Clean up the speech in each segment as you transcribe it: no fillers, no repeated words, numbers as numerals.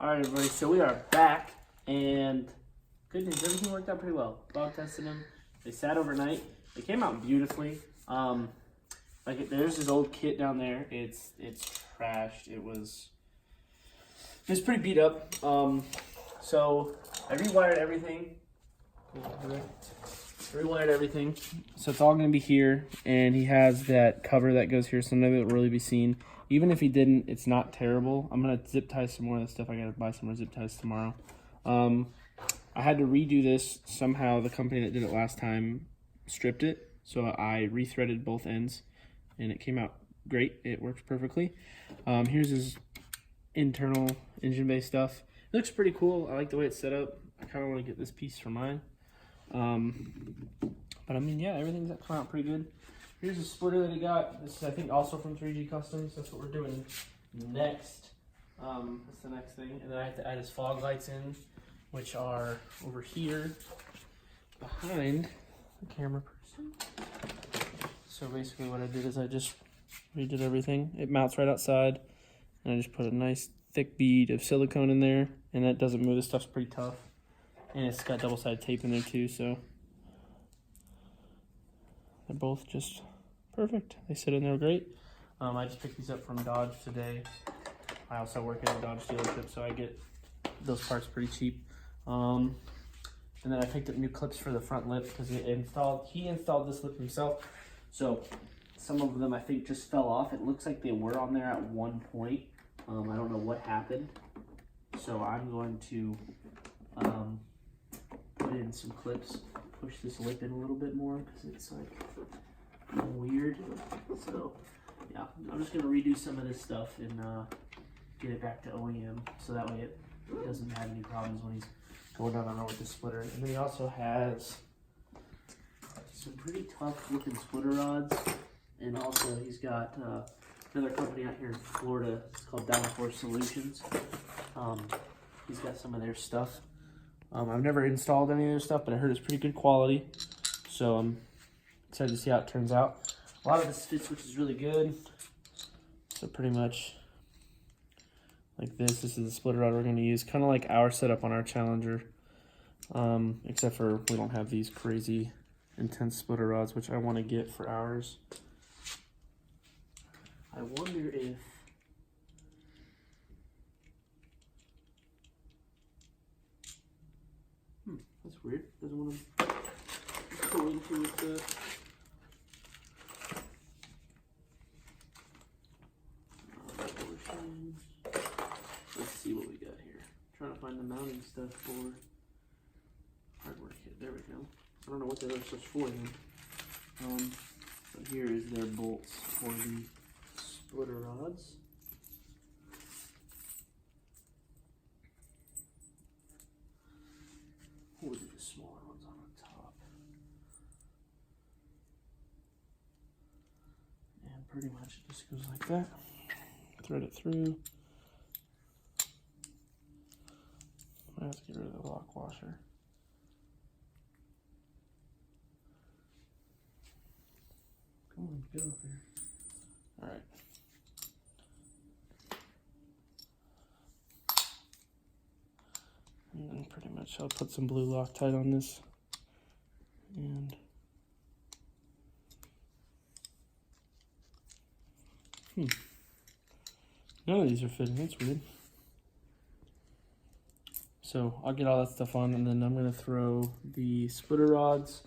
All right, everybody. So we are back, and good news. Everything worked out pretty well. Dog tested them. They sat overnight. They came out beautifully. There's this old kit down there. It's trashed. It was pretty beat up. So I rewired everything. So it's all gonna be here, and he has that cover that goes here, so none of it will really be seen. Even if he didn't, it's not terrible. I'm gonna zip tie some more of this stuff. I gotta buy some more zip ties tomorrow. I had to redo this somehow. The company that did it last time stripped it, so I rethreaded both ends, and it came out great. It works perfectly. Here's his internal engine bay stuff. It looks pretty cool. I like the way it's set up. I kind of want to get this piece for mine. But I mean, yeah, everything's come out pretty good. Here's a splitter that he got. This is, I think, also from 3G Customs. That's what we're doing next. That's the next thing. And then I have to add his fog lights in, which are over here behind the camera person. So basically what I did is I just redid everything. It mounts right outside, and I just put a nice thick bead of silicone in there, and that doesn't move. This stuff's pretty tough. And it's got double-sided tape in there too, so they're both just perfect. They sit in there great. I just picked these up from Dodge today. I also work at a Dodge dealership, so I get those parts pretty cheap. And then I picked up new clips for the front lip because he installed this lip himself. So some of them I think just fell off. It looks like they were on there at one point. I don't know what happened. So I'm going to put in some clips, push this lip in a little bit more because it's like weird. So yeah, I'm just gonna redo some of this stuff and get it back to OEM so that way it doesn't have any problems when he's going down on road with the splitter. And then he also has some pretty tough looking splitter rods, and also he's got another company out here in Florida. It's called Downforce Solutions. He's got some of their stuff. I've never installed any of their stuff, but I heard it's pretty good quality. So I'm excited to see how it turns out. A lot of this fits, which is really good. So pretty much like this is the splitter rod we're going to use. Kind of like our setup on our Challenger. Except for we don't have these crazy intense splitter rods, which I want to get for ours. I wonder if... that's weird. Doesn't want to go into it. Let's see what we got here. Trying to find the mounting stuff for hardware kit. There we go. I don't know what that other stuff's for then. But here is their bolts for the splitter rods. We'll do the smaller ones on the top. And pretty much it just goes like that. Thread it through. I have to get rid of the lock washer. Come on, get over here. Alright. And then pretty much I'll put some blue Loctite on this. And none of these are fitting. That's weird. So I'll get all that stuff on, and then I'm going to throw the splitter rods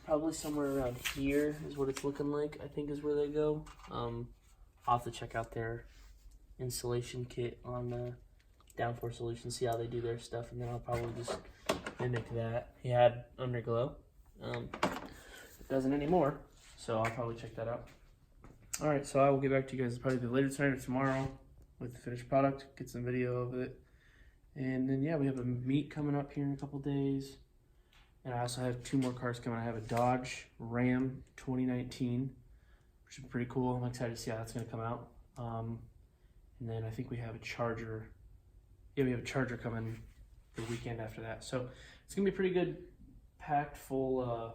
probably somewhere around here is what it's looking like. I think is where they go. I'll have to check out their installation kit on the Downforce Solutions, see how they do their stuff, and then I'll probably just mimic that. He had underglow. It doesn't anymore, so I'll probably check that out. All right, so I will get back to you guys probably later tonight or tomorrow with the finished product, get some video of it. And then, yeah, we have a meet coming up here in a couple days. And I also have two more cars coming. I have a Dodge Ram 2019, which is pretty cool. I'm excited to see how that's going to come out. And then I think we have a Charger. Yeah, we have a Charger coming the weekend after that. So it's going to be pretty good, packed full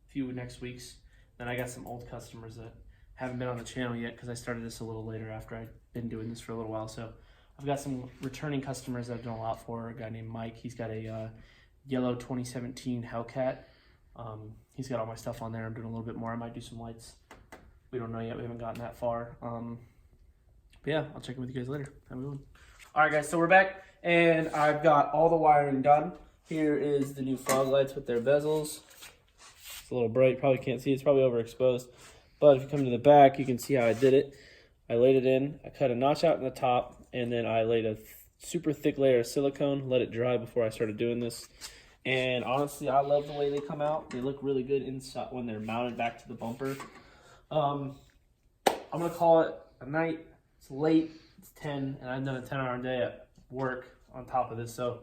few next weeks. Then I got some old customers that haven't been on the channel yet because I started this a little later after I'd been doing this for a little while. So I've got some returning customers that I've done a lot for. A guy named Mike. He's got a yellow 2017 Hellcat. He's got all my stuff on there. I'm doing a little bit more. I might do some lights. We don't know yet. We haven't gotten that far. But yeah, I'll check in with you guys later. Have a good one. All right, guys. So we're back, and I've got all the wiring done. Here is the new fog lights with their bezels. It's a little bright. Probably can't see. It's probably overexposed. But if you come to the back, you can see how I did it. I laid it in. I cut a notch out in the top, and then I laid a super thick layer of silicone. Let it dry before I started doing this. And honestly, I love the way they come out. They look really good inside when they're mounted back to the bumper. I'm gonna call it a night. It's late. It's 10, and I've done a 10-hour day at work on top of this. So,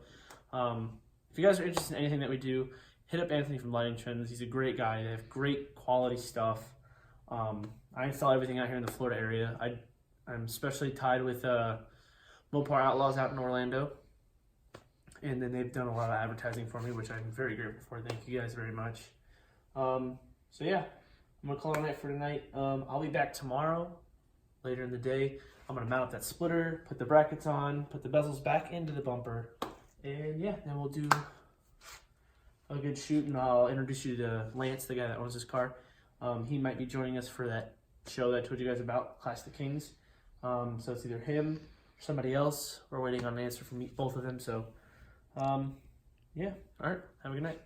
if you guys are interested in anything that we do, hit up Anthony from Lighting Trends. He's a great guy. They have great quality stuff. I install everything out here in the Florida area. I'm especially tied with Mopar Outlaws out in Orlando. And then they've done a lot of advertising for me, which I'm very grateful for. Thank you guys very much. So yeah, I'm gonna call it a night for tonight. I'll be back tomorrow, later in the day. I'm gonna mount up that splitter, put the brackets on, put the bezels back into the bumper, and yeah, then we'll do a good shoot. And I'll introduce you to Lance, the guy that owns this car. He might be joining us for that show that I told you guys about, Clash the Kings. So it's either him or somebody else. We're waiting on an answer from both of them. So yeah, all right, have a good night.